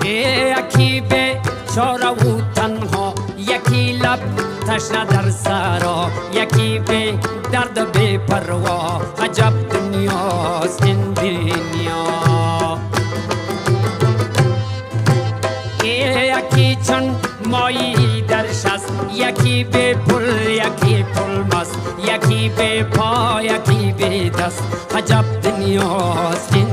یکی به چاره و تنها، یکی لب تشنه در سرا، یکی به درد و بی پروا. عجب دنیاست این دنیا. یکی چون مایی در شست، یکی به پل، یکی پل مست، یکی به پا، یکی به دست. عجب دنیاست این